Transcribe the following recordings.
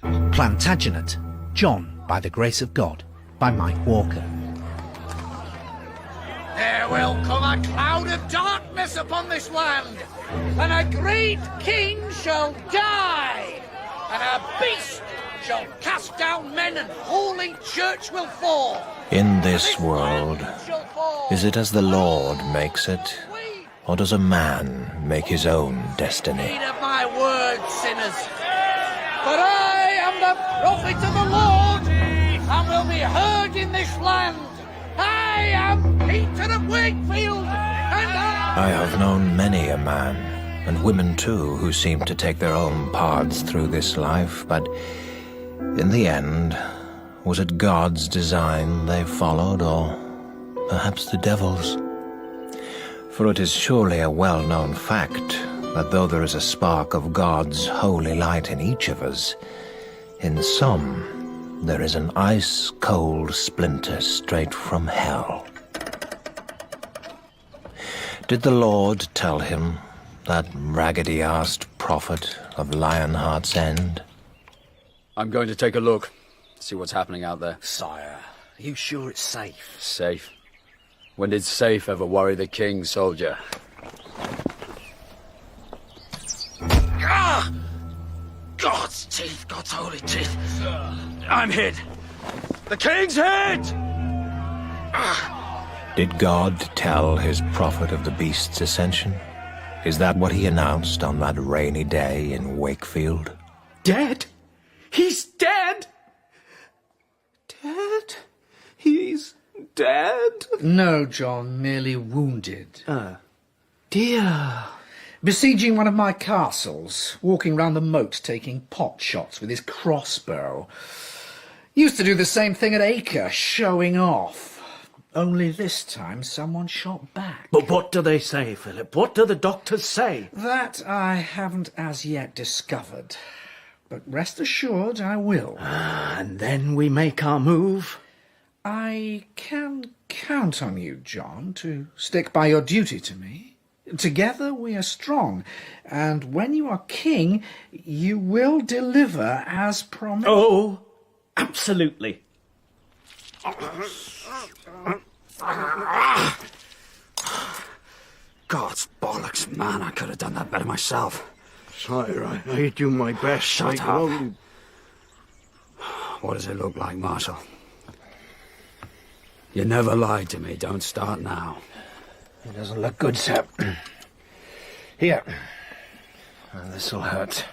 Plantagenet, John by the Grace of God, by Mike Walker. There will come a cloud of darkness upon this land, and a great king shall die, and a beast shall cast down men, and holy church will fall. In this world, is it as the Lord makes it, or does a man make his own destiny? Heed of my words, sinners, but I am the prophet of the Lord, and will be heard in this land. I am Peter of Wakefield, and I have known many a man, and women too, who seem to take their own paths through this life, but in the end, was it God's design they followed, or perhaps the devil's? For it is surely a well-known fact that though there is a spark of God's holy light in each of us, in some there is an ice-cold splinter straight from hell. Did the Lord tell him, that raggedy-arsed prophet of Lionheart's End? I'm going to take a look, see what's happening out there. Sire, are you sure it's safe? Safe? When did safe ever worry the king, soldier? Ah! God's teeth, God's holy teeth. I'm hid. The king's hid! Did God tell his prophet of the beast's ascension? Is that what he announced on that rainy day in Wakefield? Dead? He's dead? Dead? He's dead? No, John, merely wounded. Dear. Besieging one of my castles, walking round the moat taking pot shots with his crossbow. Used to do the same thing at Acre, showing off. Only this time someone shot back. But what do they say, Philip? What do the doctors say? That I haven't as yet discovered. But rest assured I will. And then we make our move? I can count on you, John, to stick by your duty to me. Together we are strong, and when you are king, you will deliver as promised. Oh, absolutely. God's bollocks, man, I could have done that better myself. Sire, I do my best. Shut up. What does it look like, Marshal? You never lied to me. Don't start now. It doesn't look good, sir. Here. This'll hurt.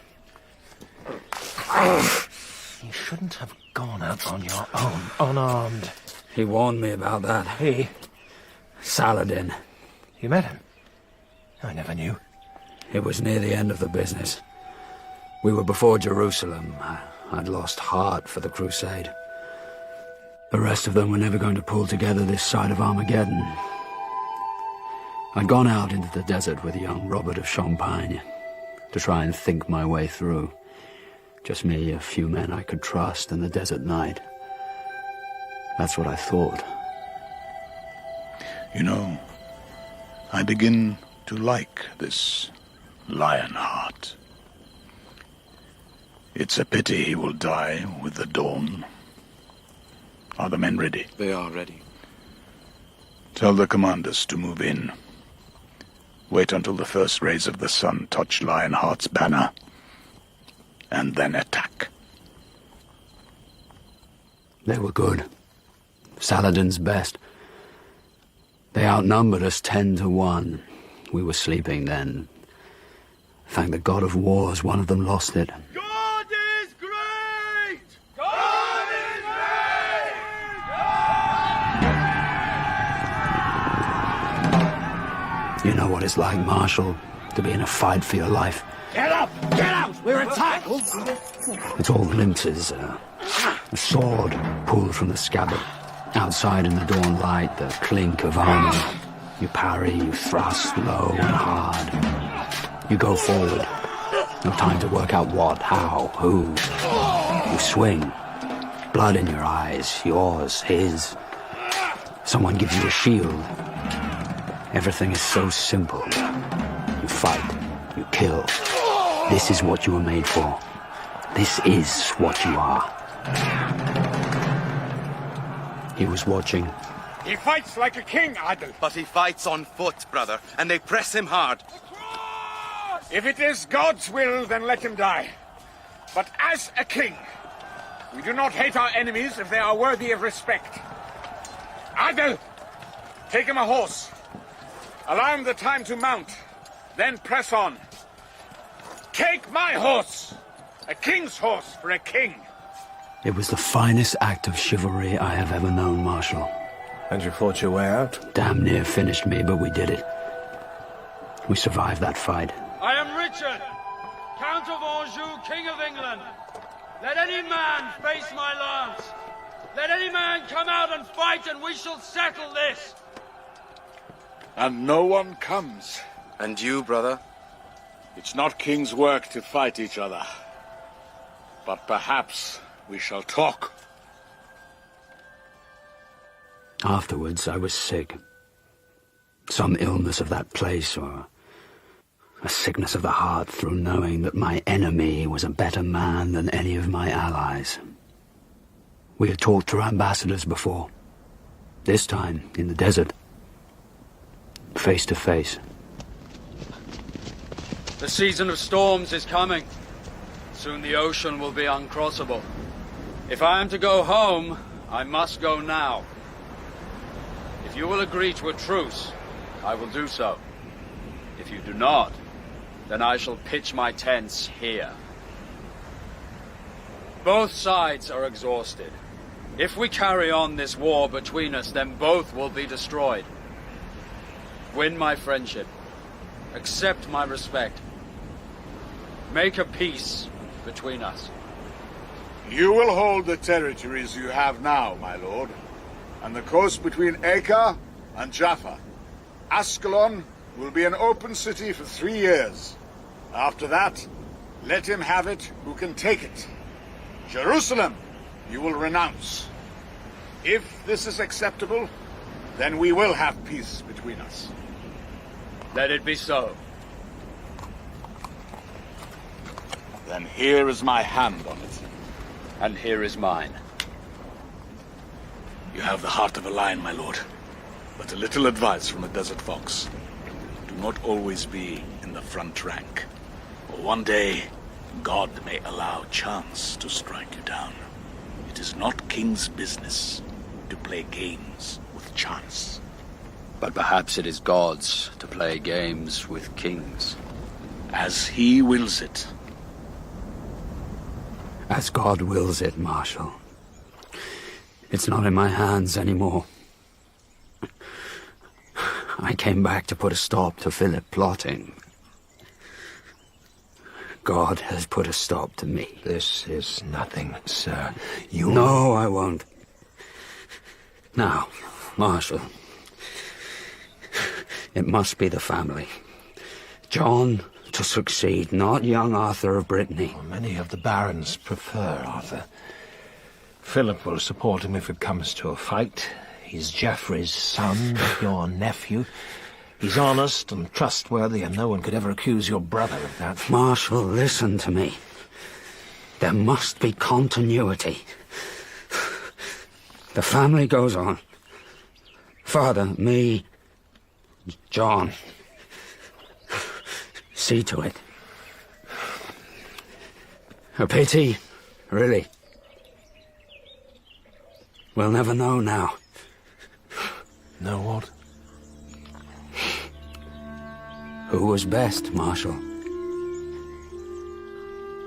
You shouldn't have gone out on your own, unarmed. He warned me about that. He? Saladin. You met him? I never knew. It was near the end of the business. We were before Jerusalem. I'd lost heart for the crusade. The rest of them were never going to pull together this side of Armageddon. I'd gone out into the desert with young Robert of Champagne to try and think my way through. Just me, a few men I could trust in the desert night. That's what I thought. You know, I begin to like this Lionheart. It's a pity he will die with the dawn. Are the men ready? They are ready. Tell the commanders to move in. Wait until the first rays of the sun touch Lionheart's banner, and then attack. They were good. Saladin's best. They outnumbered us 10-1. We were sleeping then. Thank the god of wars, one of them lost it. God is great! God is great! You know what it's like, Marshal, to be in a fight for your life. Get up! Get out! We're attacked! It's all glimpses. A sword pulled from the scabbard. Outside in the dawn light, the clink of armor. You parry, you thrust low and hard. You go forward. No time to work out what, how, who. You swing. Blood in your eyes, yours, his. Someone gives you a shield. Everything is so simple. You fight. You kill. This is what you were made for. This is what you are. He was watching. He fights like a king, Adel. But he fights on foot, brother, and they press him hard. If it is God's will, then let him die. But as a king, we do not hate our enemies if they are worthy of respect. Adel, take him a horse. Allow him the time to mount. Then press on. Take my horse! A king's horse for a king. It was the finest act of chivalry I have ever known, Marshal. And you fought your way out? Damn near finished me, but we did it. We survived that fight. I am Richard, Count of Anjou, King of England. Let any man face my lance. Let any man come out and fight, and we shall settle this. And no one comes. And you, brother? It's not king's work to fight each other. But perhaps we shall talk. Afterwards, I was sick. Some illness of that place, or a sickness of the heart through knowing that my enemy was a better man than any of my allies. We had talked to ambassadors before. This time, in the desert. Face to face. The season of storms is coming. Soon the ocean will be uncrossable. If I am to go home, I must go now. If you will agree to a truce, I will do so. If you do not, then I shall pitch my tents here. Both sides are exhausted. If we carry on this war between us, then both will be destroyed. Win my friendship. Accept my respect. Make a peace between us. You will hold the territories you have now, my lord, and the coast between Acre and Jaffa. Ascalon will be an open city for 3 years. After that, let him have it who can take it. Jerusalem you will renounce. If this is acceptable, then we will have peace between us. Let it be so. Then here is my hand on it. And here is mine. You have the heart of a lion, my lord. But a little advice from a desert fox. Do not always be in the front rank. For one day, God may allow chance to strike you down. It is not king's business to play games with chance. But perhaps it is God's to play games with kings. As he wills it. As God wills it, Marshal. It's not in my hands anymore. I came back to put a stop to Philip plotting. God has put a stop to me. This is nothing, sir. You... No, I won't. Now, Marshal, it must be the family. John to succeed, not young Arthur of Brittany. Many of the barons prefer Arthur. Philip will support him if it comes to a fight. He's Geoffrey's son, your nephew. He's honest and trustworthy, and no one could ever accuse your brother of that. Marshal, listen to me. There must be continuity. The family goes on. Father, me, John. See to it. A pity, really. We'll never know now. Know what? Who was best, Marshal?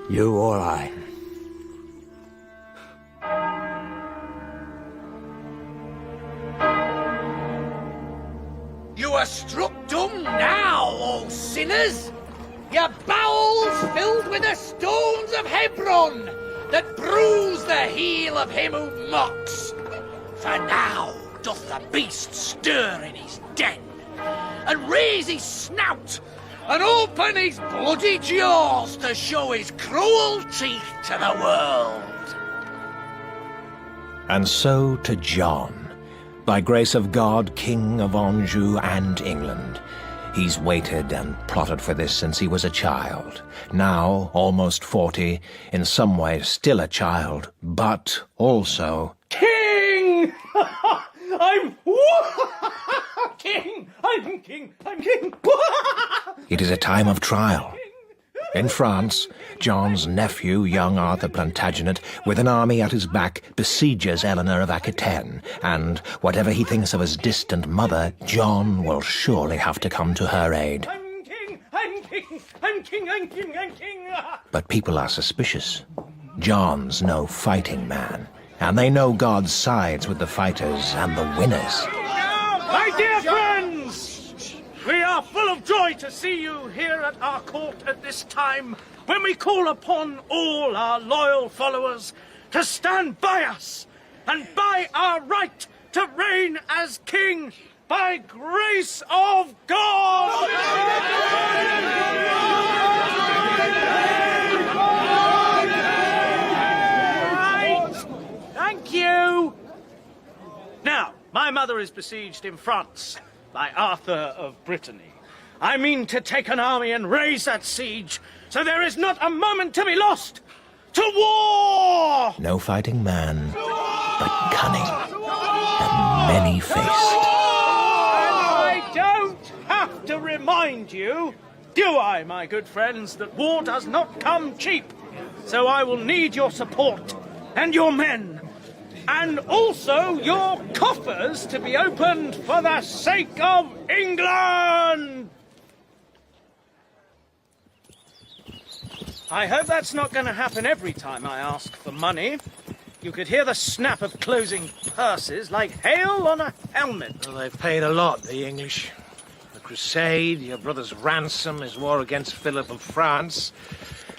You or I? You are struck dumb now, O sinners! Your bowels filled with the stones of Hebron that bruise the heel of him who mocks. For now doth the beast stir in his den, and raise his snout, and open his bloody jaws to show his cruel teeth to the world. And so to John, by grace of God, King of Anjou and England, He's waited and plotted for this since he was a child. Now, almost 40, in some ways still a child, but also... King! I'm king! I'm king! I'm king! It is a time of trial. In France, John's nephew, young Arthur Plantagenet, with an army at his back, besieges Eleanor of Aquitaine, and whatever he thinks of his distant mother, John will surely have to come to her aid. I'm king! I'm king! I'm king! I'm king! I'm king! But people are suspicious. John's no fighting man, and they know God sides with the fighters and the winners. My dear friends! We are full of joy to see you here at our court at this time, when we call upon all our loyal followers to stand by us and by our right to reign as king by grace of God. Right. Thank you. Now, my mother is besieged in France by Arthur of Brittany. I mean to take an army and raise that siege, so there is not a moment to be lost. To war! No fighting man, but cunning and many-faced. And I don't have to remind you, do I, my good friends, that war does not come cheap. So I will need your support and your men, and also your coffers to be opened for the sake of England! I hope that's not going to happen every time I ask for money. You could hear the snap of closing purses like hail on a helmet. Well, they've paid a lot, the English. The Crusade, your brother's ransom, his war against Philip of France,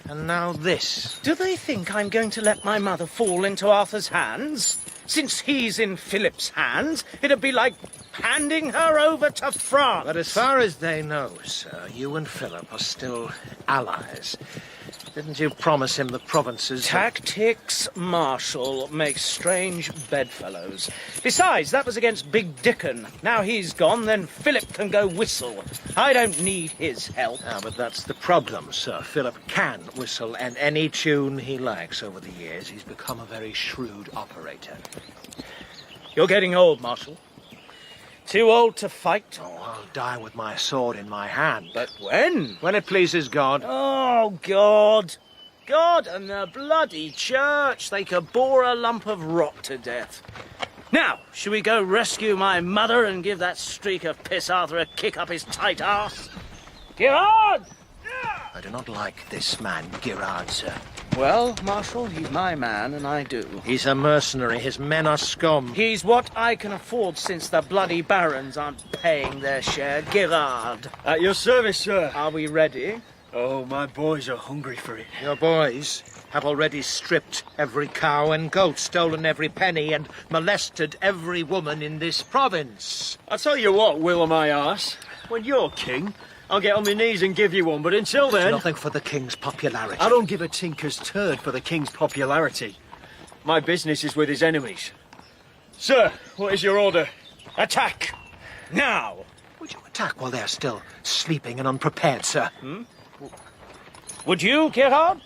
and now this. Do they think I'm going to let my mother fall into Arthur's hands? Since he's in Philip's hands, it'd be like handing her over to France. But as far as they know, sir, you and Philip are still allies. Didn't you promise him the provinces? Tactics, Marshal, make strange bedfellows. Besides, that was against Big Dickon. Now he's gone, then Philip can go whistle. I don't need his help. Ah, but that's the problem, sir. Philip can whistle, and any tune he likes. Over the years, he's become a very shrewd operator. You're getting old, Marshal. Too old to fight? Oh, I'll die with my sword in my hand. But when? When it pleases God. Oh, God. God and the bloody church. They could bore a lump of rock to death. Now, shall we go rescue my mother and give that streak of piss Arthur a kick up his tight arse? Gerard! I do not like this man, Gerard, sir. Well, Marshal, he's my man, and I do. He's a mercenary. His men are scum. He's what I can afford since the bloody barons aren't paying their share. Gerard. At your service, sir. Are we ready? Oh, my boys are hungry for it. Your boys have already stripped every cow and goat, stolen every penny, and molested every woman in this province. I'll tell you what, Will my arse. When you're king, I'll get on my knees and give you one, but until then... Nothing for the king's popularity. I don't give a tinker's turd for the king's popularity. My business is with his enemies. Sir, what is your order? Attack! Now! Would you attack while they're still sleeping and unprepared, sir? Would you, Gerard?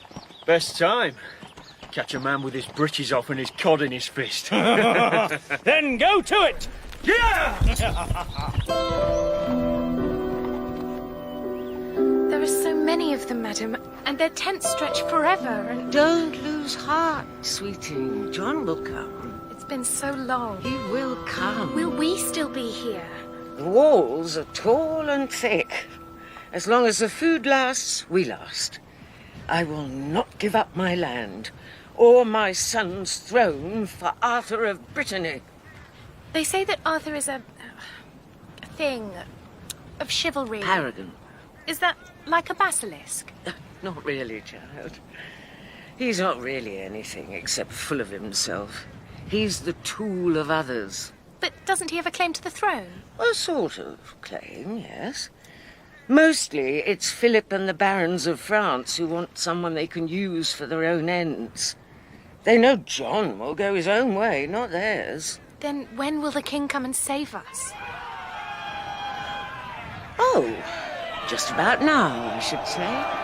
Best time. Catch a man with his breeches off and his cod in his fist. Then go to it! Yeah! There are so many of them, madam, and their tents stretch forever, and... Don't lose heart, sweeting. John will come. It's been so long. He will come. Will we still be here? The walls are tall and thick. As long as the food lasts, we last. I will not give up my land, or my son's throne for Arthur of Brittany. They say that Arthur is a thing of chivalry. Paragon. Is that like a basilisk? Not really, child. He's not really anything except full of himself. He's the tool of others. But doesn't he have a claim to the throne? A sort of claim, yes. Mostly it's Philip and the barons of France who want someone they can use for their own ends. They know John will go his own way, not theirs. Then when will the king come and save us? Oh, just about now, I should say.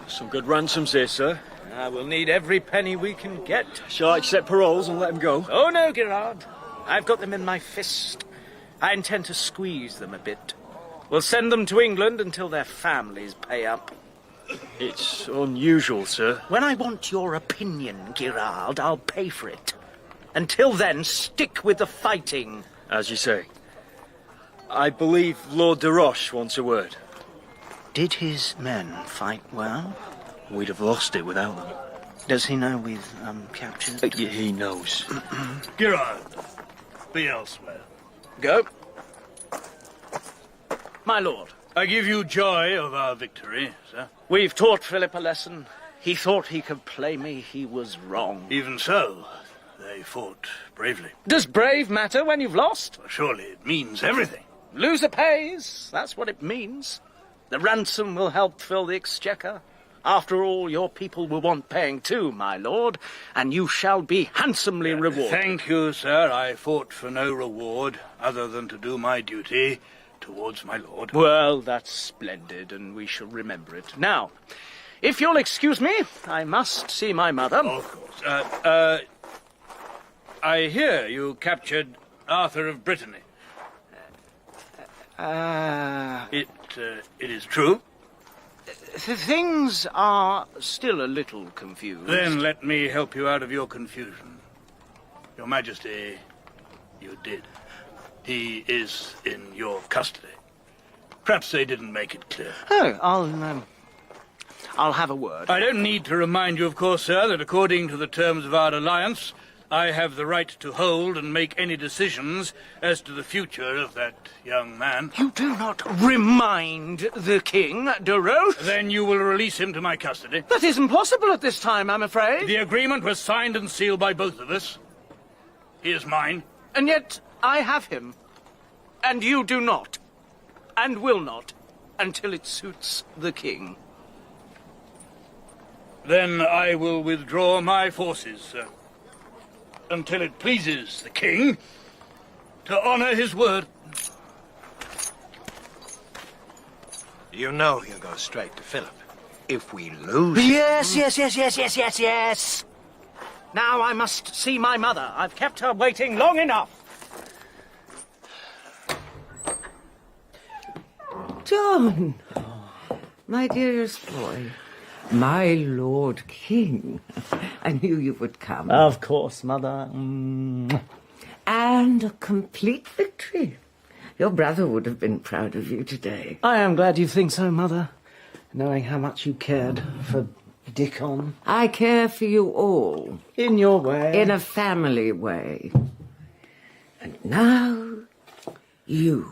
Some good ransoms here, sir. We'll need every penny we can get. Shall I accept paroles and let him go? Oh no, Gerard. I've got them in my fist. I intend to squeeze them a bit. We'll send them to England until their families pay up. It's unusual, sir. When I want your opinion, Gerard, I'll pay for it. Until then, stick with the fighting. As you say. I believe Lord de Roche wants a word. Did his men fight well? We'd have lost it without them. Does he know we've captured? He knows. Gerard, be elsewhere. Go. My lord. I give you joy of our victory, sir. We've taught Philip a lesson. He thought he could play me. He was wrong. Even so, they fought bravely. Does brave matter when you've lost? Surely it means everything. Loser pays. That's what it means. The ransom will help fill the exchequer. After all, your people will want paying too, my lord, and you shall be handsomely rewarded. Thank you, sir. I fought for no reward other than to do my duty towards my lord. Well, that's splendid, and we shall remember it. Now, if you'll excuse me, I must see my mother. Of course. I hear you captured Arthur of Brittany. It is true? Things are still a little confused. Then let me help you out of your confusion. Your Majesty, you did. He is in your custody. Perhaps they didn't make it clear. Oh, I'll have a word. I don't need to remind you, of course, sir, that according to the terms of our alliance, I have the right to hold and make any decisions as to the future of that young man. You do not remind the king, de Roche? Then you will release him to my custody. That isn't possible at this time, I'm afraid. The agreement was signed and sealed by both of us. He is mine. And yet I have him. And you do not. And will not. Until it suits the king. Then I will withdraw my forces, sir. Until it pleases the king to honor his word. You know he'll go straight to Philip. If we lose... Yes. Now I must see my mother. I've kept her waiting long enough. John, my dearest boy, my Lord King. I knew you would come. Of course, Mother. And a complete victory. Your brother would have been proud of you today. I am glad you think so, Mother, knowing how much you cared for Dickon. I care for you all. In your way. In a family way. And now, you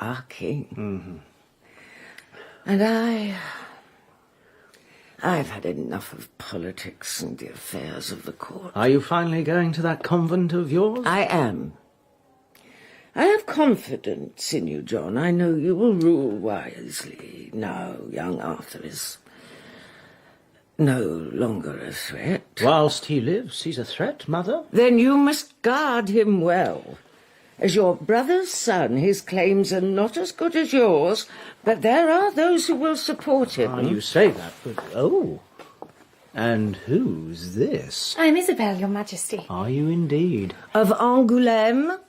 are king. Mm-hmm. And I've had enough of politics and the affairs of the court. Are you finally going to that convent of yours? I am. I have confidence in you, John. I know you will rule wisely. Now young Arthur is no longer a threat. Whilst he lives, he's a threat, Mother. Then you must guard him well. As your brother's son, his claims are not as good as yours, but there are those who will support him. You say that, but... Oh. And who's this? I'm Isabel, Your Majesty. Are you indeed? Of Angoulême.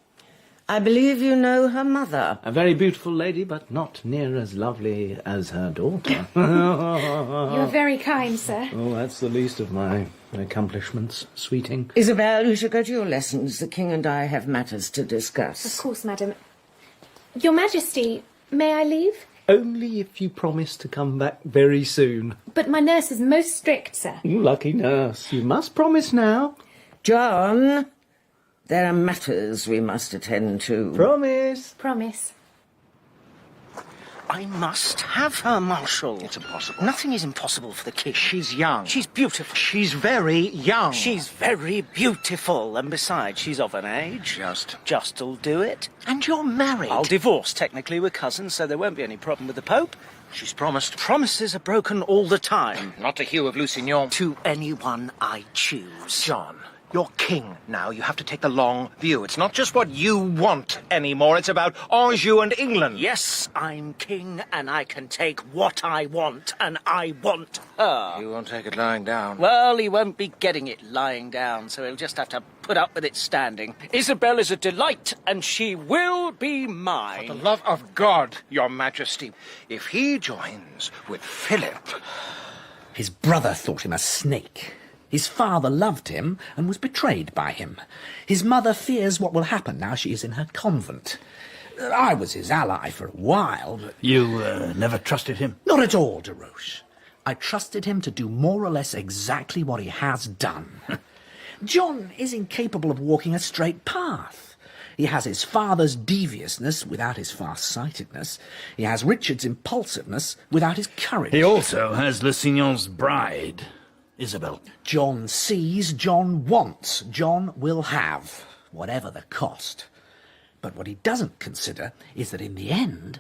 I believe you know her mother. A very beautiful lady, but not near as lovely as her daughter. You're very kind, sir. Oh, that's the least of my accomplishments, sweeting. Isabel, you should go to your lessons. The King and I have matters to discuss. Of course, madam. Your Majesty, may I leave? Only if you promise to come back very soon. But my nurse is most strict, sir. You lucky nurse. You must promise now. John, there are matters we must attend to. Promise. Promise. I must have her, Marshal. It's impossible. Nothing is impossible for the king. She's young. She's beautiful. She's very young. She's very beautiful. And besides, she's of an age. Just'll do it. And you're married. I'll divorce. Technically, we're cousins, so there won't be any problem with the Pope. She's promised. Promises are broken all the time. Not to Hugh of Lusignan. To anyone I choose. John, You're king now. You have to take the long view. It's not just what you want anymore. It's about Anjou and England. Yes, I'm king, and I can take what I want, and I want her. You won't take it lying down. Well, he won't be getting it lying down, so he'll just have to put up with it standing. Isabel is a delight, and she will be mine. For the love of God, Your Majesty, if he joins with Philip... His brother thought him a snake. His father loved him and was betrayed by him. His mother fears what will happen now she is in her convent. I was his ally for a while, but... You never trusted him? Not at all, de Roche. I trusted him to do more or less exactly what he has done. John is incapable of walking a straight path. He has his father's deviousness without his far-sightedness. He has Richard's impulsiveness without his courage. He also has Le Signon's bride, Isabel. John sees, John wants, John will have, whatever the cost. But what he doesn't consider is that in the end,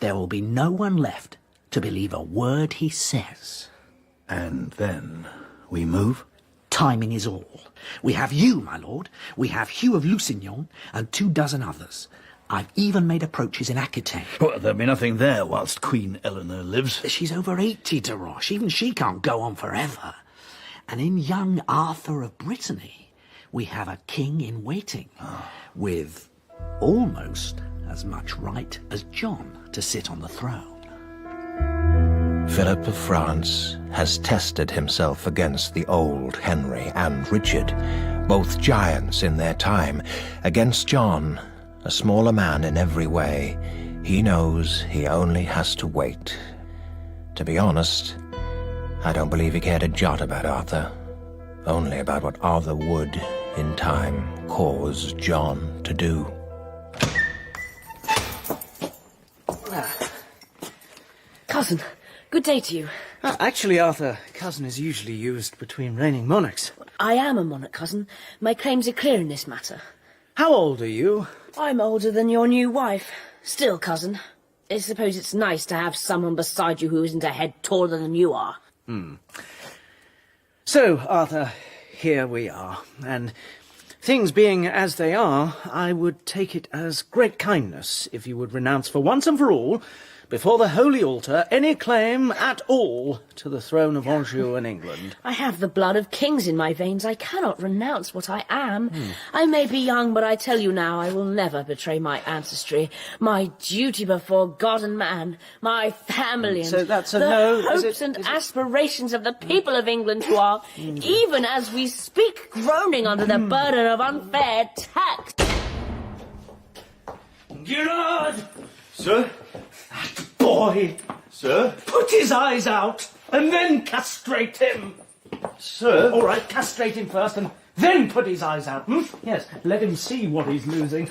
there will be no one left to believe a word he says. And then we move? Timing is all. We have you, my lord. We have Hugh of Lusignan and 24 others. I've even made approaches in Aquitaine. Well, there'll be nothing there whilst Queen Eleanor lives. She's over 80, de Roche. Even she can't go on forever. And in young Arthur of Brittany, we have a king in waiting, with almost as much right as John to sit on the throne. Philip of France has tested himself against the old Henry and Richard, both giants in their time. Against John, a smaller man in every way, he knows he only has to wait. To be honest, I don't believe he cared a jot about Arthur, only about what Arthur would, in time, cause John to do. Cousin, good day to you. Actually, Arthur, cousin is usually used between reigning monarchs. I am a monarch, cousin. My claims are clear in this matter. How old are you? I'm older than your new wife. Still, cousin, I suppose it's nice to have someone beside you who isn't a head taller than you are. So, Arthur, here we are, and things being as they are, I would take it as great kindness if you would renounce for once and for all, before the holy altar, any claim at all to the throne of Anjou and England. I have the blood of kings in my veins. I cannot renounce what I am. I may be young, but I tell you now, I will never betray my ancestry, my duty before God and man, my family, and So that's a the no, is hopes it- and is it- aspirations of the people of England who are, even as we speak, groaning under the burden of unfair tax. Gerard! Sir? That boy! Sir? Put his eyes out, and then castrate him! Sir? All right, castrate him first, and then put his eyes out, Yes, let him see what he's losing.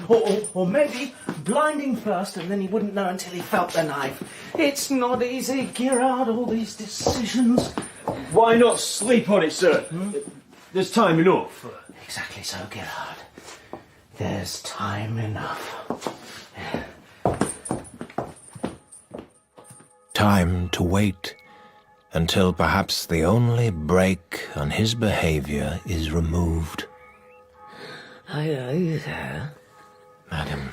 Or maybe blinding first, and then he wouldn't know until he felt the knife. It's not easy, Gerard, all these decisions. Why not sleep on it, sir? There's time enough. Exactly so, Gerard. There's time enough. Time to wait until perhaps the only break on his behavior is removed. Are you there? Madam,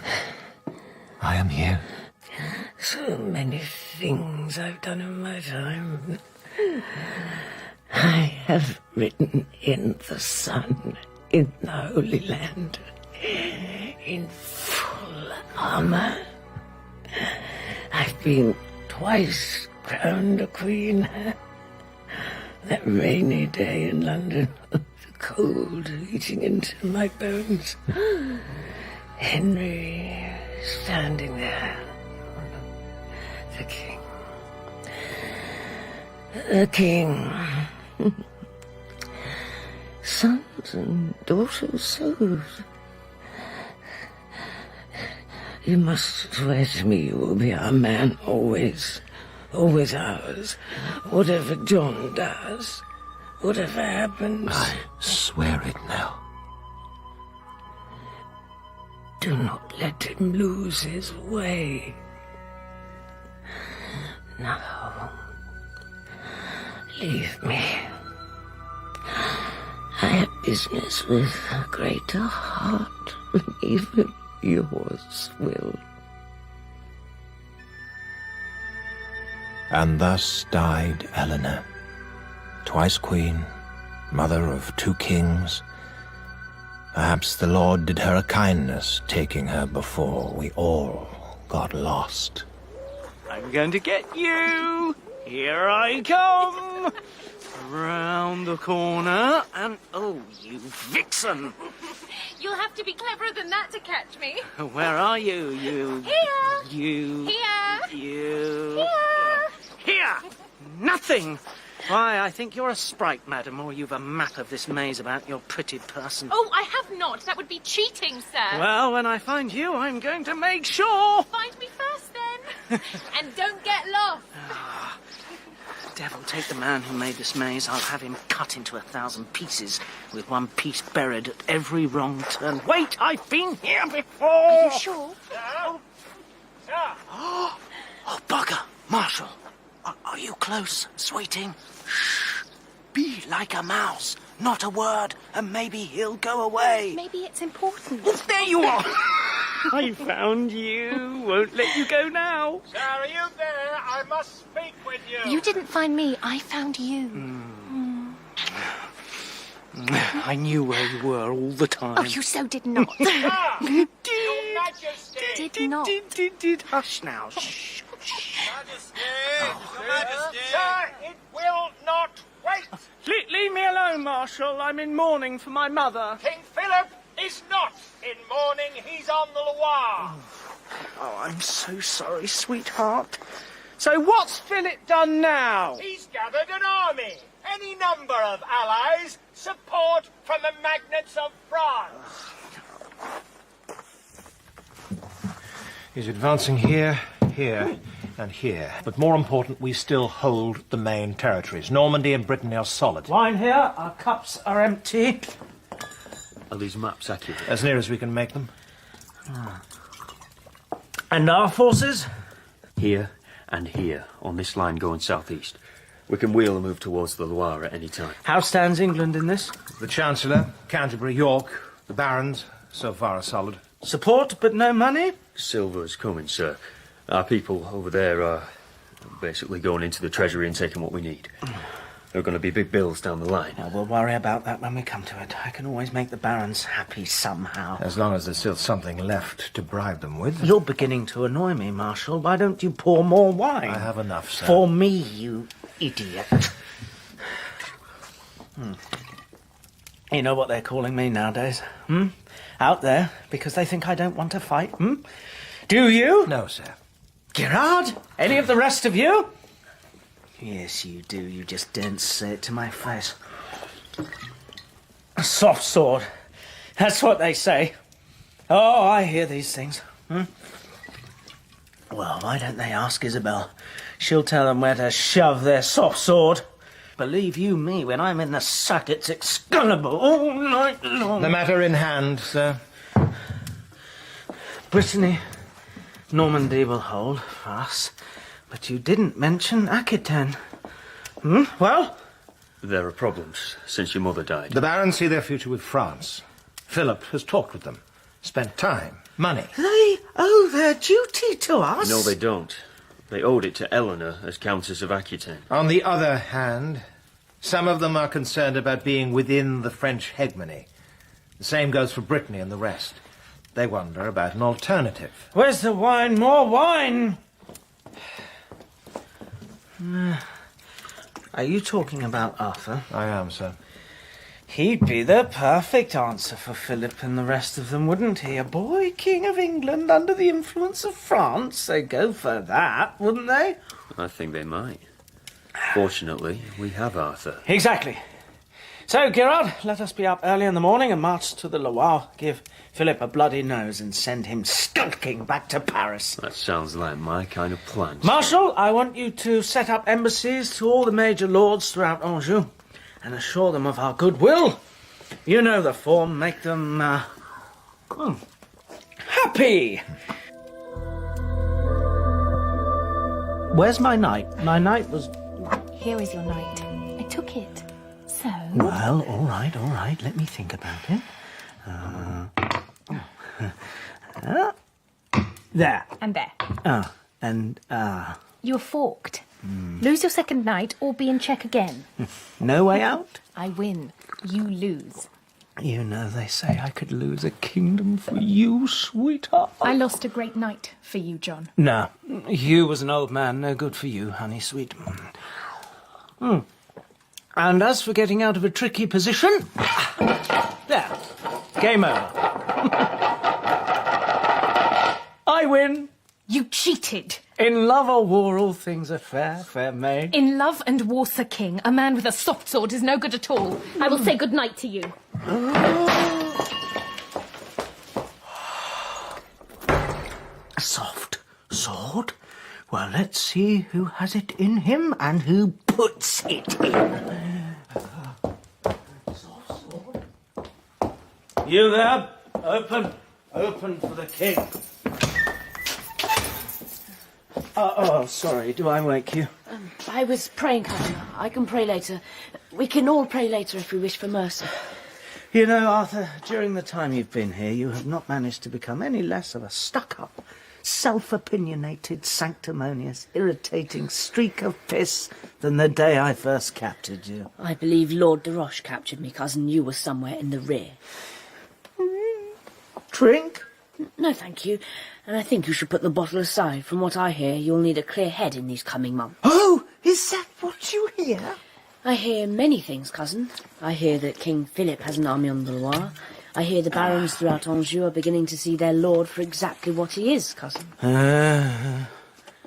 I am here. So many things I've done in my time. I have ridden in the sun in the Holy Land in full armor. I've been twice crowned a queen. That rainy day in London, the cold eating into my bones. Henry standing there. The king. The king. Sons and daughters souls. You must swear to me you will be our man always. Always ours. Whatever John does. Whatever happens. I swear it now. Do not let him lose his way. No. Leave me. I have business with a greater heart than even yours will. And thus died Eleanor, twice queen, mother of 2 kings. Perhaps the Lord did her a kindness, taking her before we all got lost. I'm going to get you! Here I come! Round the corner, and oh, you vixen! You'll have to be cleverer than that to catch me. Where are you, you... Here! You... Here! You... Here! Here! Nothing! Why, I think you're a sprite, madam, or you've a map of this maze about your pretty person. Oh, I have not. That would be cheating, sir. Well, when I find you, I'm going to make sure. Find me first, then. And don't get lost. Devil take the man who made this maze. I'll have him cut into 1,000 pieces, with one piece buried at every wrong turn. Wait, I've been here before. Are you sure? Oh, bugger. Marshal, are you close, sweeting? Shh. Be like a mouse. Not a word, and maybe he'll go away. Maybe it's important. Well, there you are. I found you. Won't let you go now. Sir, are you there? I must speak with you. You didn't find me. I found you. I knew where you were all the time. Oh, you so did not. Your Majesty. Did not. Hush now. Shh. Majesty. Your Majesty. Sir, it will not wait. Leave me alone, Marshal. I'm in mourning for my mother. King Philip is not in mourning. He's on the Loire. Oh, I'm so sorry, sweetheart. So what's Philip done now? He's gathered an army. Any number of allies. Support from the magnates of France. He's advancing here, here, and here. But more important, we still hold the main territories. Normandy and Brittany are solid. Wine here. Our cups are empty. Are these maps accurate? As near as we can make them. And our forces? Here and here, on this line going southeast. We can wheel and move towards the Loire at any time. How stands England in this? The Chancellor, Canterbury, York, the Barons, so far are solid. Support, but no money? Silver's coming, sir. Our people over there are basically going into the treasury and taking what we need. There are going to be big bills down the line. Well, we'll worry about that when we come to it. I can always make the barons happy somehow. As long as there's still something left to bribe them with. You're beginning to annoy me, Marshal. Why don't you pour more wine? I have enough, sir. For me, you idiot. You know what they're calling me nowadays? Out there, because they think I don't want to fight? Do you? No, sir. Gerard? Any of the rest of you? Yes, you do. You just daren't say it to my face. A soft sword. That's what they say. Oh, I hear these things. Well, why don't they ask Isabel? She'll tell them where to shove their soft sword. Believe you me, when I'm in the sack, it's Excalibur all night long. The matter in hand, sir. Brittany, Normandy will hold for us. But you didn't mention Aquitaine. Well? There are problems since your mother died. The Barons see their future with France. Philip has talked with them. Spent time, money. They owe their duty to us? No, they don't. They owed it to Eleanor as Countess of Aquitaine. On the other hand, some of them are concerned about being within the French hegemony. The same goes for Brittany and the rest. They wonder about an alternative. Where's the wine? More wine! Are you talking about Arthur? I am, sir. He'd be the perfect answer for Philip and the rest of them, wouldn't he? A boy king of England under the influence of France. They'd go for that, wouldn't they? I think they might. Fortunately, we have Arthur. Exactly. So, Gerard, let us be up early in the morning and march to the Loire. Give Philip a bloody nose and send him skulking back to Paris. That sounds like my kind of plan. Marshal, I want you to set up embassies to all the major lords throughout Anjou and assure them of our goodwill. You know the form. Make them, happy. Where's my knight? My knight was... Here is your knight. I took it. so. Well, all right. Let me think about it. There. And there. You're forked. Lose your second knight or be in check again. No way out? I win. You lose. You know, they say I could lose a kingdom for you, sweetheart. I lost a great knight for you, John. No, Hugh was an old man. No good for you, honey sweet. And as for getting out of a tricky position... There. Game over. I win. You cheated. In love or war, all things are fair, fair maid. In love and war, Sir King, a man with a soft sword is no good at all. I will say good night to you. A soft sword? Well, let's see who has it in him and who puts it in. Soft sword. You there? Open. Open for the king. Sorry, do I wake you? I was praying, cousin. I can pray later. We can all pray later if we wish for mercy. You know, Arthur, during the time you've been here, you have not managed to become any less of a stuck-up, self-opinionated, sanctimonious, irritating streak of piss than the day I first captured you. I believe Lord de Roche captured me, cousin. You were somewhere in the rear. Drink? No, thank you. And I think you should put the bottle aside. From what I hear, you'll need a clear head in these coming months. Oh, is that what you hear? I hear many things, cousin. I hear that King Philip has an army on the Loire. I hear the barons throughout Anjou are beginning to see their lord for exactly what he is, cousin. I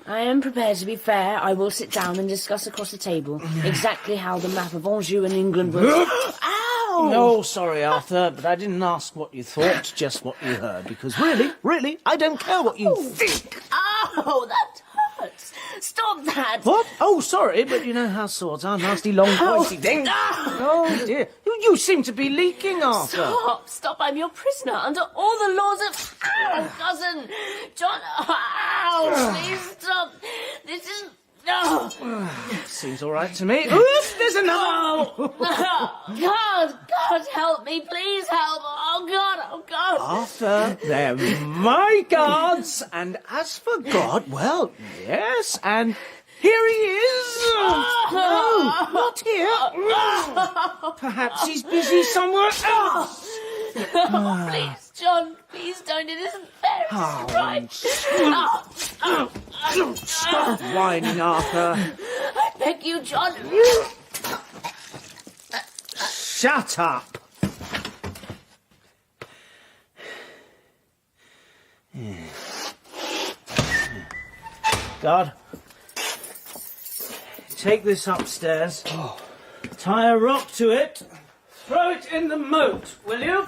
am prepared to be fair. I will sit down and discuss across the table exactly how the map of Anjou and England will... Ow! No, sorry, Arthur, but I didn't ask what you thought, just what you heard, because really, I don't care what you think. Ow, that hurts. Stop that. What? Oh, sorry, but you know how swords are, nasty, long, pointy things. Oh, dear. You seem to be leaking, Arthur. Stop, I'm your prisoner under all the laws of... Ow, cousin. John, ow, please stop. This is... No. Seems all right to me. Oof, there's another. God, help me, please help. Oh, God. Arthur, they're my guards, and as for God, well, yes, and here he is. No, not here. Perhaps he's busy somewhere else. Please, John, please don't. It isn't fair. It's right. Stop whining, Arthur. I beg you, John. Shut up. God, take this upstairs. Tie a rock to it. Throw it in the moat, will you?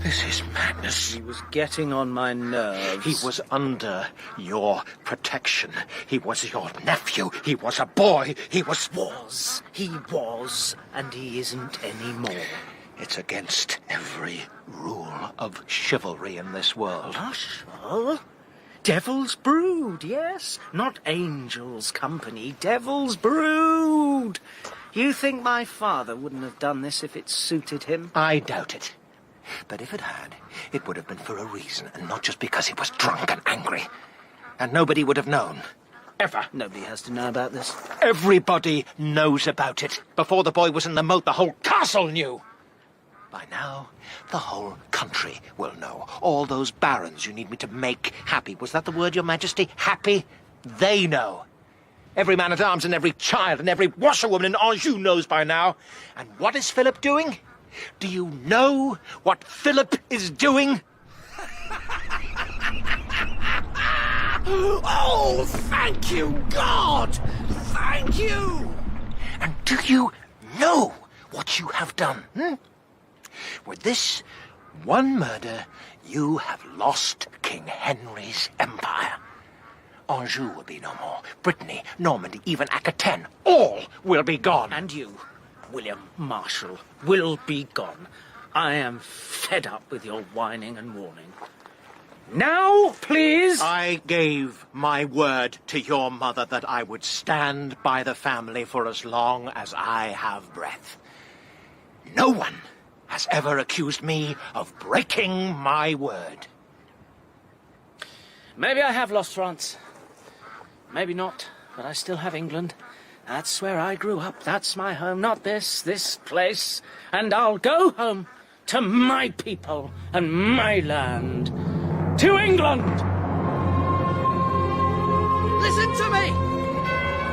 This is madness. He was getting on my nerves. He was under your protection. He was your nephew. He was a boy. He was, and he isn't anymore. It's against every rule of chivalry in this world. Marshal? Devil's brood, yes. Not angel's company. Devil's brood. You think my father wouldn't have done this if it suited him? I doubt it. But if it had, it would have been for a reason, and not just because he was drunk and angry. And nobody would have known. Ever. Nobody has to know about this. Everybody knows about it. Before the boy was in the moat, the whole castle knew. By now, the whole country will know. All those barons you need me to make happy. Was that the word, Your Majesty? Happy? They know. Every man-at-arms and every child and every washerwoman in Anjou knows by now. And what is Philip doing? Do you know what Philip is doing? Oh, thank you, God! Thank you! And do you know what you have done? With this one murder, you have lost King Henry's empire. Anjou will be no more. Brittany, Normandy, even Aquitaine, all will be gone. And you, William Marshal, will be gone. I am fed up with your whining and warning. Now, please! I gave my word to your mother that I would stand by the family for as long as I have breath. No one has ever accused me of breaking my word. Maybe I have lost France. Maybe not, but I still have England. That's where I grew up. That's my home, not this place. And I'll go home to my people and my land. To England! Listen to me!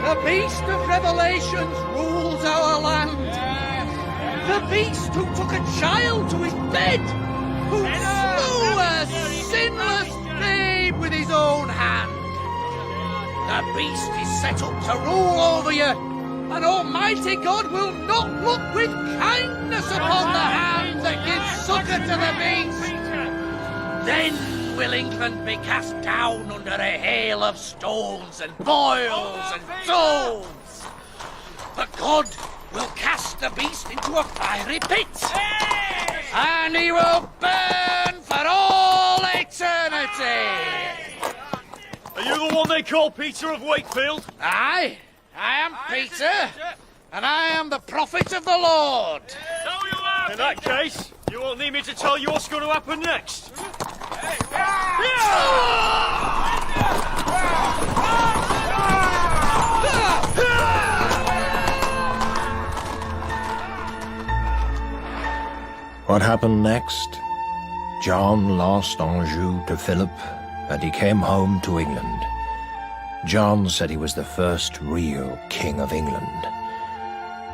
The beast of Revelations rules our land. The beast who took a child to his bed, who slew a sinless babe with his own hand. The beast is set up to rule over you, and Almighty God will not look with kindness upon the hand that gives succour to the beast. Then will England be cast down under a hail of stones and boils and stones. But God will cast the beast into a fiery pit, and he will burn for all eternity. Are you the one they call Peter of Wakefield? Aye, I am Peter, and I am the prophet of the Lord. In that case, you won't need me to tell you what's going to happen next. What happened next? John lost Anjou to Philip, and he came home to England. John said he was the first real king of England.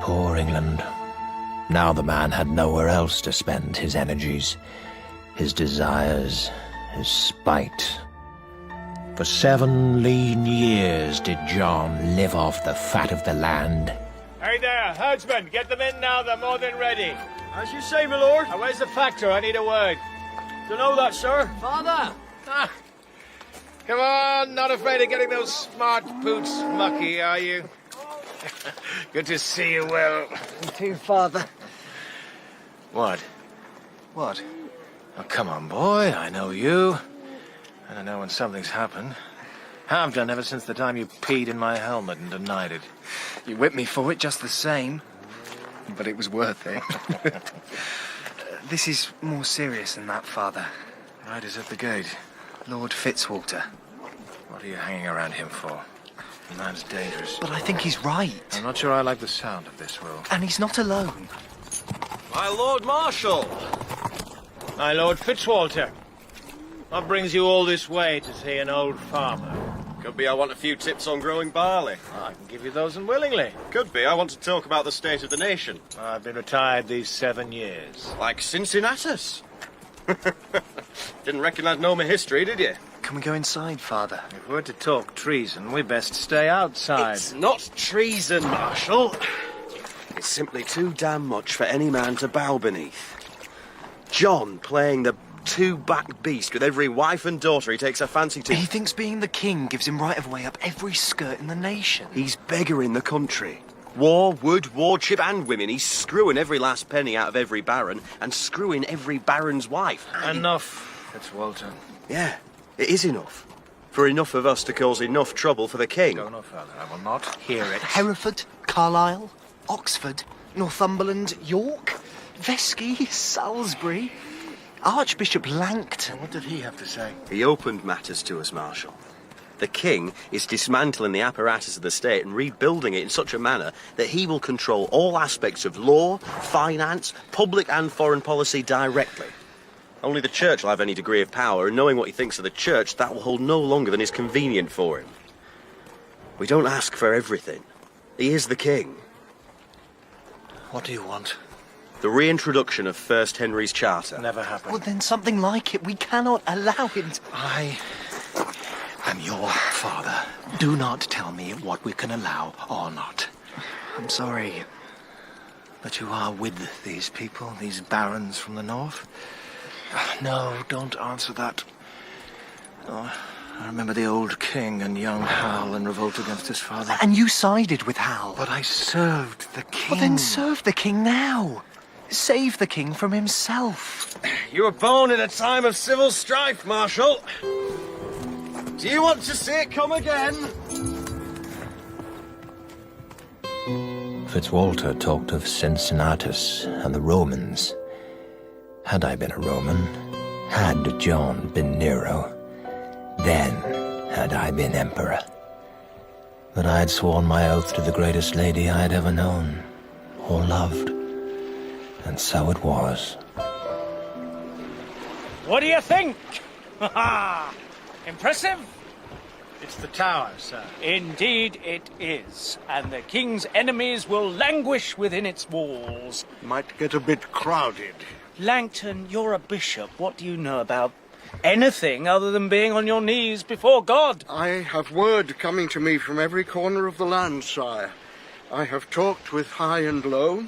Poor England. Now the man had nowhere else to spend his energies, his desires, his spite. For 7 lean years did John live off the fat of the land. Hey there, herdsmen, get them in now, they're more than ready. As you say, my lord. Now, where's the factor? I need a word. Don't know that, sir. Father! Come on, not afraid of getting those smart boots mucky, are you? Good to see you well. You too, Father. What? What? Oh, come on, boy. I know you. And I know when something's happened. Have done ever since the time you peed in my helmet and denied it. You whipped me for it just the same. But it was worth it. This is more serious than that, Father. Riders at the gate. Lord Fitzwalter. What are you hanging around him for? The man's dangerous. But I think he's right. I'm not sure I like the sound of this, Will. And he's not alone. My Lord Marshal. My Lord Fitzwalter. What brings you all this way to see an old farmer? Could be I want a few tips on growing barley. I can give you those unwillingly. Could be I want to talk about the state of the nation. I've been retired these 7 years. Like Cincinnatus. Didn't recognise no more history, did you? Can we go inside, Father? If we're to talk treason, we best stay outside. It's not treason, Marshal. It's simply too damn much for any man to bow beneath. John playing the two-backed beast with every wife and daughter he takes a fancy to. He thinks being the king gives him right of way up every skirt in the nation. He's beggaring the country. War, wood, wardship and women. He's screwing every last penny out of every baron and screwing every baron's wife. Enough, Fitzwalter. Yeah, it is enough. For enough of us to cause enough trouble for the king. Go no further. I will not hear it. Hereford, Carlisle, Oxford, Northumberland, York, Vesky, Salisbury, Archbishop Langton. What did he have to say? He opened matters to us, Marshal. The king is dismantling the apparatus of the state and rebuilding it in such a manner that he will control all aspects of law, finance, public and foreign policy directly. Only the church will have any degree of power, and knowing what he thinks of the church, that will hold no longer than is convenient for him. We don't ask for everything. He is the king. What do you want? The reintroduction of First Henry's Charter. Never happened. Well, then something like it. We cannot allow it. I am your father. Do not tell me what we can allow or not. I'm sorry. But you are with these people, these barons from the north? No, don't answer that. Oh, I remember the old king and young Hal in revolt against his father. And you sided with Hal. But I served the king. Well, then serve the king now. save the king from himself. You were born in a time of civil strife, Marshal. Do you want to see it come again? Fitzwalter talked of Cincinnatus and the Romans. Had I been a Roman, had John been Nero, then had I been emperor. But I had sworn my oath to the greatest lady I had ever known, or loved. And so it was. What do you think? Ha ha! Impressive? It's the tower, sir. Indeed it is, and the king's enemies will languish within its walls. Might get a bit crowded. Langton, you're a bishop. What do you know about anything other than being on your knees before God? I have word coming to me from every corner of the land, sire. I have talked with high and low.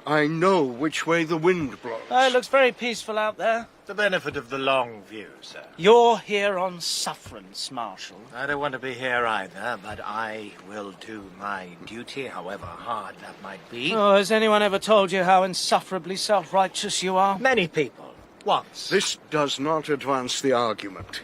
I know which way the wind blows. It looks very peaceful out there. The benefit of the long view, sir. You're here on sufferance, Marshal. I don't want to be here either, but I will do my duty, however hard that might be. Oh, has anyone ever told you how insufferably self-righteous you are? Many people. Once. This does not advance the argument.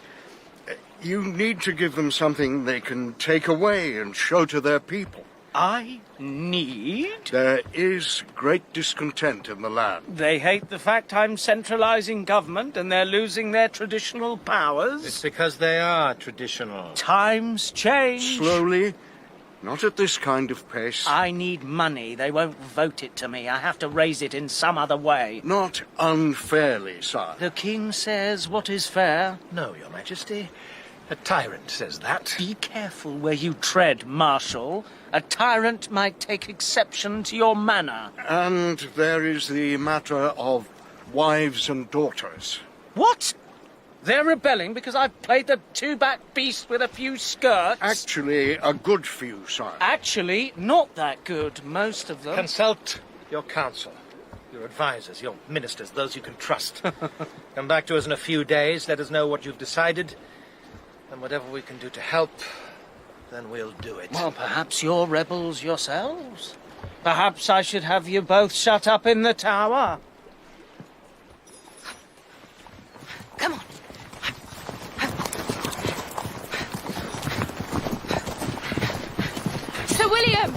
You need to give them something they can take away and show to their people. I need? There is great discontent in the land. They hate the fact I'm centralizing government and they're losing their traditional powers. It's because they are traditional. Times change. Slowly. Not at this kind of pace. I need money. They won't vote it to me. I have to raise it in some other way. Not unfairly, sire. The king says what is fair. No, Your Majesty. A tyrant says that. Be careful where you tread, Marshal. A tyrant might take exception to your manner. And there is the matter of wives and daughters. What? They're rebelling because I've played the two-backed beast with a few skirts? Actually, a good few, sire. Actually, not that good, most of them. Consult your council, your advisors, your ministers, those you can trust. Come back to us in a few days, let us know what you've decided, and whatever we can do to help, then we'll do it. Well, perhaps you're rebels yourselves. Perhaps I should have you both shut up in the tower. Come on. Sir William!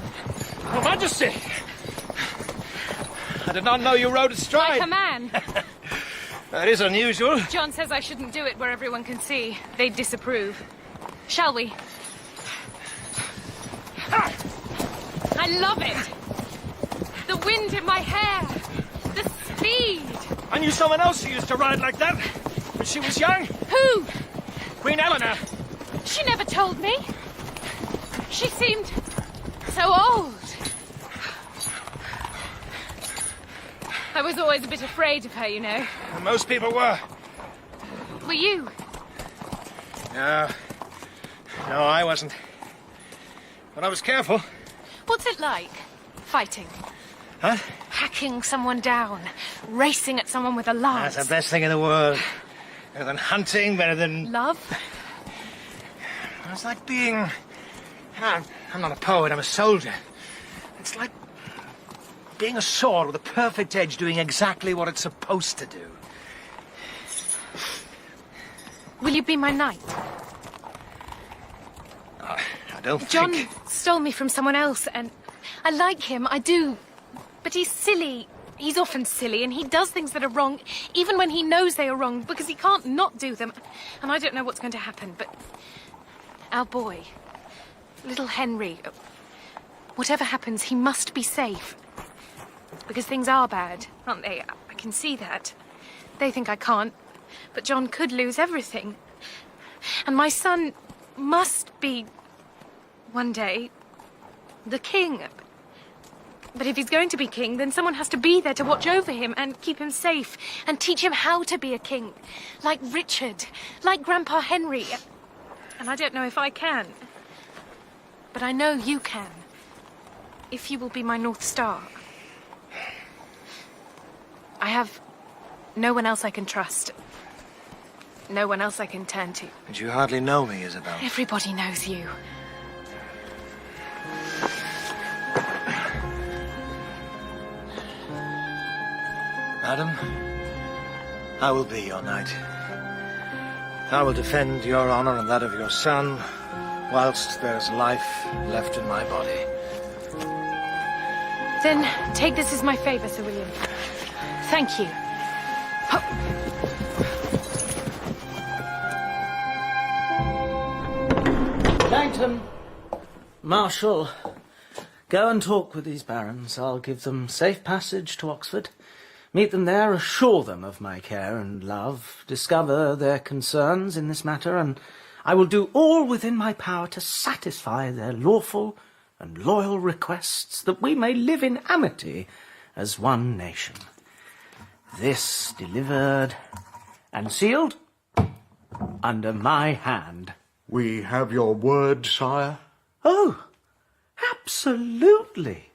Your Majesty! I did not know you rode astride. Like a man. That is unusual. John says I shouldn't do it where everyone can see. They'd disapprove. Shall we? I love it! The wind in my hair! The speed! I knew someone else who used to ride like that when she was young. Who? Queen Eleanor. She never told me. She seemed so old. I was always a bit afraid of her, you know. Most people were. Were you? No, I wasn't. But I was careful. What's it like, fighting? Huh? Hacking someone down, racing at someone with a lance. That's the best thing in the world. Better than hunting, better than... Love? It's like being... I'm not a poet, I'm a soldier. It's like being a sword with a perfect edge doing exactly what it's supposed to do. Will you be my knight? I don't John think... stole me from someone else, and I like him, I do. But he's silly. He's often silly, and he does things that are wrong, even when he knows they are wrong, because he can't not do them. And I don't know what's going to happen, but our boy, little Henry, whatever happens, he must be safe. Because things are bad, aren't they? I can see that. They think I can't, but John could lose everything. And my son must be, one day, the king. But if he's going to be king, then someone has to be there to watch over him and keep him safe and teach him how to be a king. Like Richard, like Grandpa Henry. And I don't know if I can. But I know you can. If you will be my North Star. I have no one else I can trust. No one else I can turn to. And you hardly know me, Isabel. Everybody knows you. Madam, I will be your knight. I will defend your honor and that of your son, whilst there is life left in my body. Then take this as my favour, Sir William. Thank you. Langton! Marshal, go and talk with these barons. I'll give them safe passage to Oxford. Meet them there, assure them of my care and love, discover their concerns in this matter, and I will do all within my power to satisfy their lawful and loyal requests, that we may live in amity as one nation. This delivered and sealed under my hand. We have your word, sire? Oh, absolutely.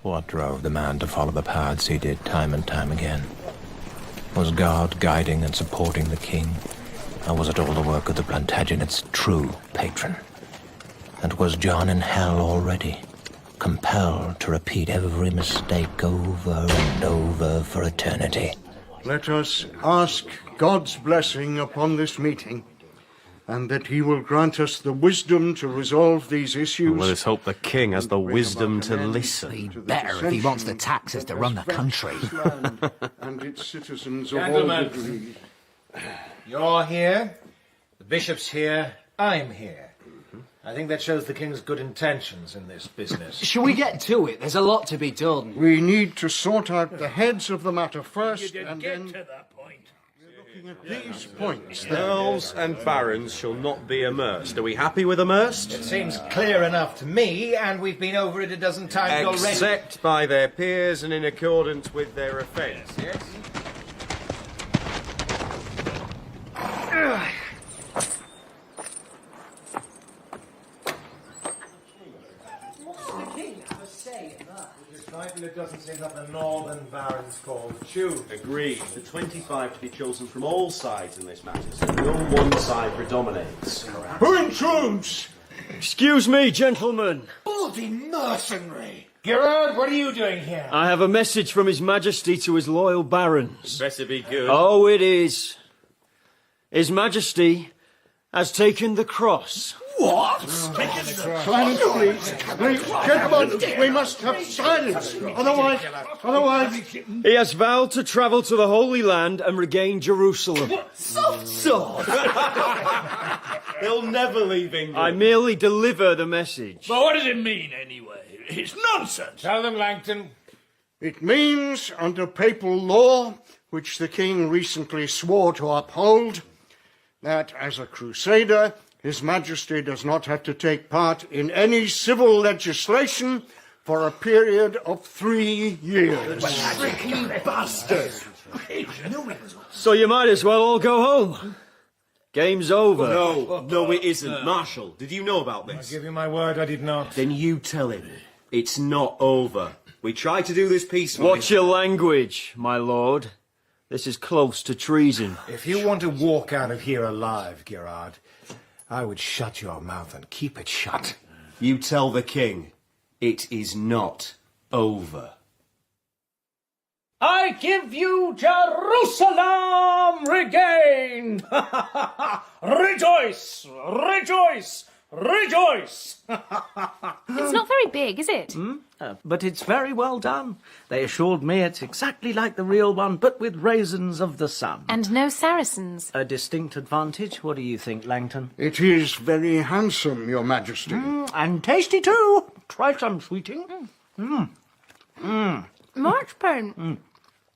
What drove the man to follow the paths he did time and time again? Was God guiding and supporting the king? Or was it all the work of the Plantagenet's true patron? And was John in hell already, compelled to repeat every mistake over and over for eternity? Let us ask God's blessing upon this meeting, and that he will grant us the wisdom to resolve these issues. Let us hope the king has the wisdom to listen. He'd better if he wants the taxes to run the country. And its citizens of all Gentlemen, degrees. you're here, the bishop's here, I'm here. I think that shows the king's good intentions in this business. Shall we get to it? There's a lot to be done. We need to sort out the heads of the matter first, and then... to that point. Looking at these points, Earls and barons shall not be immersed. Are we happy with immersed? It seems clear enough to me, and we've been over it a dozen times already. Except by their peers and in accordance with their offence, yes? It doesn't seem that the northern barons call choose. Agreed. The 25 to be chosen from all sides in this matter, so no one side predominates. Who intrudes? Excuse me, gentlemen. Bloody mercenary! Gerard, what are you doing here? I have a message from His Majesty to his loyal barons. Better be good. Oh, it is. His Majesty has taken the cross. What? Silence, please. Gentlemen, we must have silence. Otherwise... He has vowed to travel to the Holy Land and regain Jerusalem. Soft sword! He'll never leave England. I merely deliver the message. But what does it mean, anyway? It's nonsense. Tell them, Langton. It means, under papal law, which the king recently swore to uphold, that as a crusader, His Majesty does not have to take part in any civil legislation for a period of 3 years. Freaking bastard! So you might as well all go home. Game's over. No, it isn't. Marshal, did you know about I this? give you my word, I did not. Then you tell him. It's not over. We tried to do this peacefully. Watch your language, my lord. This is close to treason. If you want to walk out of here alive, Gerard, I would shut your mouth and keep it shut. You tell the king. It is not over. I give you Jerusalem regained! Rejoice! Rejoice! Rejoice! It's not very big, is it? But it's very well done. They assured me it's exactly like the real one, but with raisins of the sun. And no Saracens. A distinct advantage. What do you think, Langton? It is very handsome, Your Majesty. And tasty too. Try some, sweeting. Marchbone.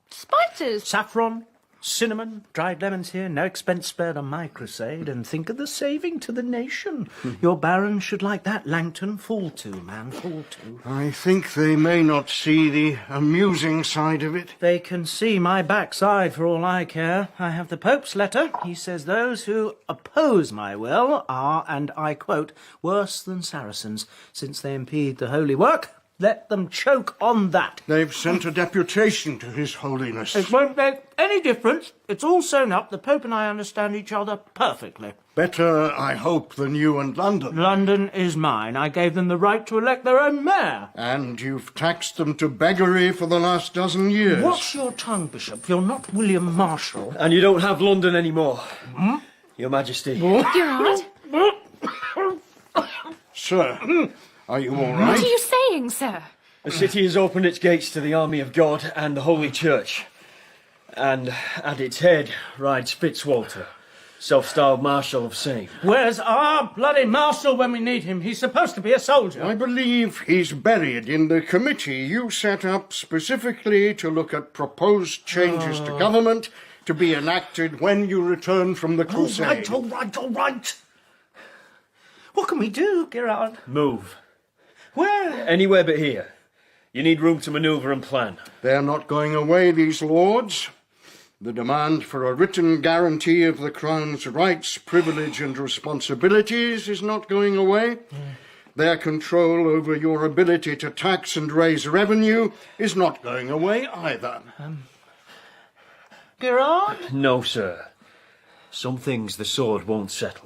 Spices. Saffron, cinnamon, dried lemons here. No expense spared on my crusade. And think of the saving to the nation. Your barons should like that, Langton. Fall to, man, fall to. I think they may not see the amusing side of it. They can see my backside for all I care. I have the Pope's letter. He says those who oppose my will are, and I quote, worse than Saracens, since they impede the holy work Let them choke on that. They've sent a deputation to His Holiness. It won't make any difference. It's all sewn up. The Pope and I understand each other perfectly. Better, I hope, than you and London. London is mine. I gave them the right to elect their own mayor. And you've taxed them to beggary for the last dozen years. Watch your tongue, Bishop. You're not William Marshall. And you don't have London anymore. Your Majesty. Gerard? Sir, are you all What right? are you saying, sir? The city has opened its gates to the army of God and the Holy Church. And at its head rides Fitzwalter, self-styled Marshal of Same. Where's our bloody Marshal when we need him? He's supposed to be a soldier. I believe he's buried in the committee you set up specifically to look at proposed changes to government to be enacted when you return from the crusade. All right. What can we do, Gerard? Move. Where? Anywhere but here. You need room to manoeuvre and plan. They're not going away, these lords. The demand for a written guarantee of the Crown's rights, privilege and responsibilities is not going away. Their control over your ability to tax and raise revenue is not going away either. Gerard? No, sir. Some things the sword won't settle.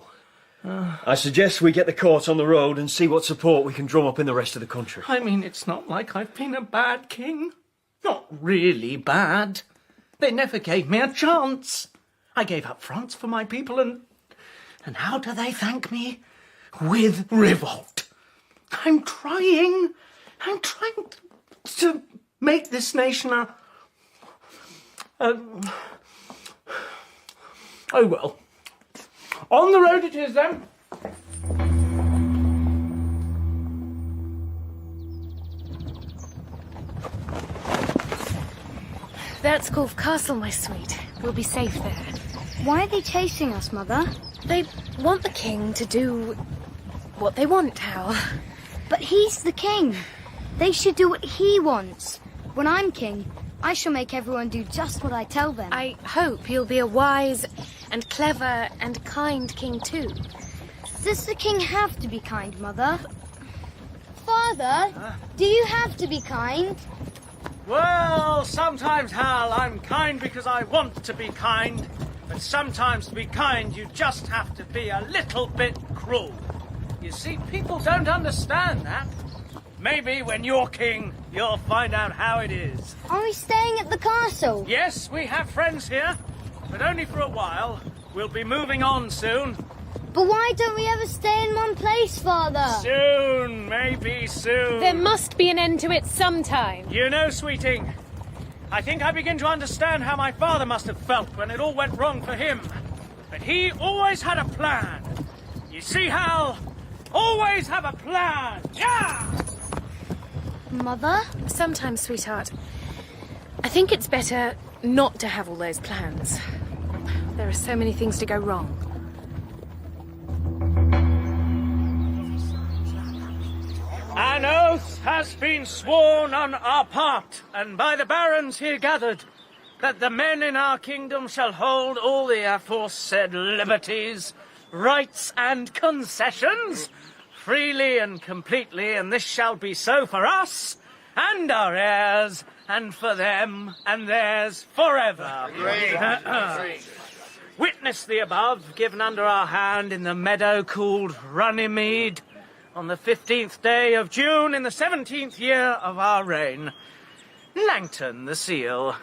I suggest we get the court on the road and see what support we can drum up in the rest of the country. I mean, it's not like I've been a bad king. Not really bad. They never gave me a chance. I gave up France for my people, and how do they thank me? With revolt. I'm trying to make this nation a... Oh, well. On the road it is, then. That's Corfe Castle, my sweet. We'll be safe there. Why are they chasing us, Mother? They want the king to do what they want, Hal. But he's the king. They should do what he wants. When I'm king, I shall make everyone do just what I tell them. I hope you'll be a wise and clever and kind king too. Does the king have to be kind, Mother? Father, do you have to be kind? Well, sometimes, Hal, I'm kind because I want to be kind. But sometimes to be kind, you just have to be a little bit cruel. You see, people don't understand that. Maybe when you're king, you'll find out how it is. Are we staying at the castle? Yes, we have friends here, but only for a while. We'll be moving on soon. But why don't we ever stay in one place, Father? Soon, maybe soon. There must be an end to it sometime. You know, sweeting, I think I begin to understand how my father must have felt when it all went wrong for him. But he always had a plan. You see, Hal? Always have a plan. Yeah! Mother? Sometimes, sweetheart, I think it's better not to have all those plans. There are so many things to go wrong. An oath has been sworn on our part, and by the barons here gathered, that the men in our kingdom shall hold all the aforesaid liberties, rights, and concessions, freely and completely, and this shall be so for us, and our heirs, and for them, and theirs forever. Witness the above, given under our hand in the meadow called Runnymede, on the 15th day of June in the 17th year of our reign. Langton the seal.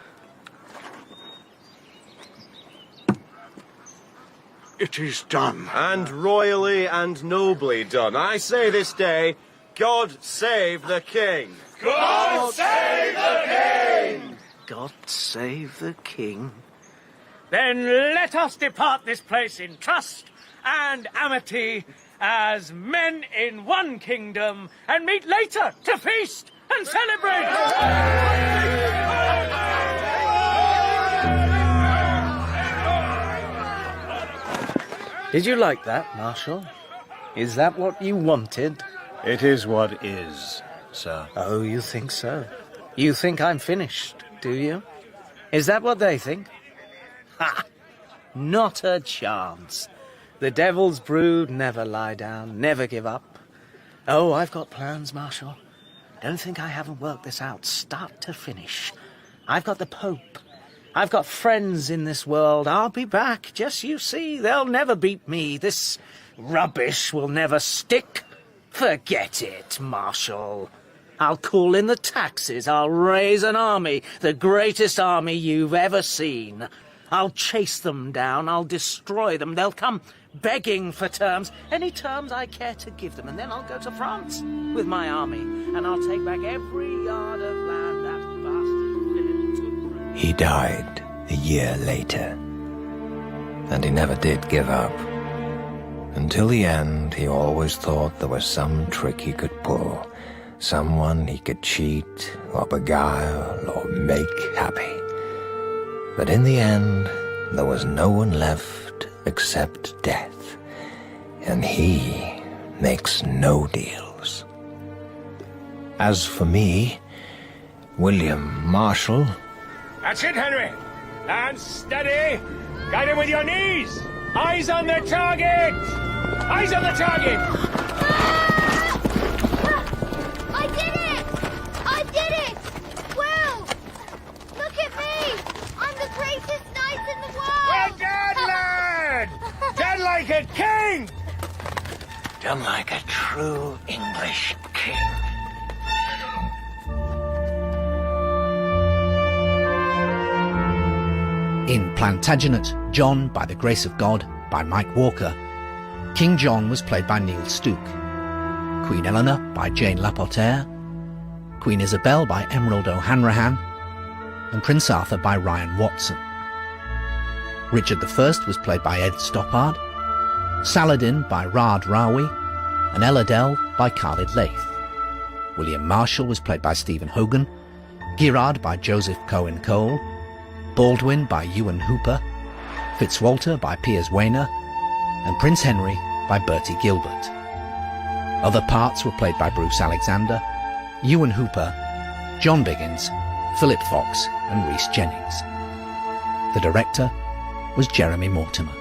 It is done. And royally and nobly done. I say this day, God save the king. God save the king! God save the king. Then let us depart this place in trust and amity as men in one kingdom, and meet later to feast and celebrate! Did you like that, Marshal? Is that what you wanted? It is what is, sir. Oh, you think so? You think I'm finished, do you? Is that what they think? Ha! Not a chance. The devil's brood never lie down, never give up. Oh, I've got plans, Marshal. Don't think I haven't worked this out, start to finish. I've got the Pope. I've got friends in this world. I'll be back, just you see. They'll never beat me. This rubbish will never stick. Forget it, Marshal. I'll call in the taxes. I'll raise an army, the greatest army you've ever seen. I'll chase them down. I'll destroy them. They'll come begging for terms, any terms I care to give them, and then I'll go to France with my army, and I'll take back every yard of land that bastard Philip took. He died a year later, and he never did give up. Until the end, he always thought there was some trick he could pull, someone he could cheat or beguile or make happy. But in the end, there was no one left except death, and he makes no deals. As for me, William Marshal... That's it, Henry. And steady. Guide him with your knees. Eyes on the target. Eyes on the target. I did it! I did it! Well, look at me! I'm the greatest knight in the world! Well done, lad! Done like a king! Done like a true English king. In Plantagenet, John, by the Grace of God, by Mike Walker, King John was played by Neil Stuke, Queen Eleanor by Jane Lapotaire, Queen Isabel by Emerald O'Hanrahan, and Prince Arthur by Ryan Watson. Richard I was played by Ed Stoppard, Saladin by Raad Rawi, and Eladel by Khalid Laith. William Marshal was played by Stephen Hogan, Girard by Joseph Cohen Cole, Baldwin by Ewan Hooper, Fitzwalter by Piers Weiner, and Prince Henry by Bertie Gilbert. Other parts were played by Bruce Alexander, Ewan Hooper, John Biggins, Philip Fox and Rhys Jennings. The director was Jeremy Mortimer.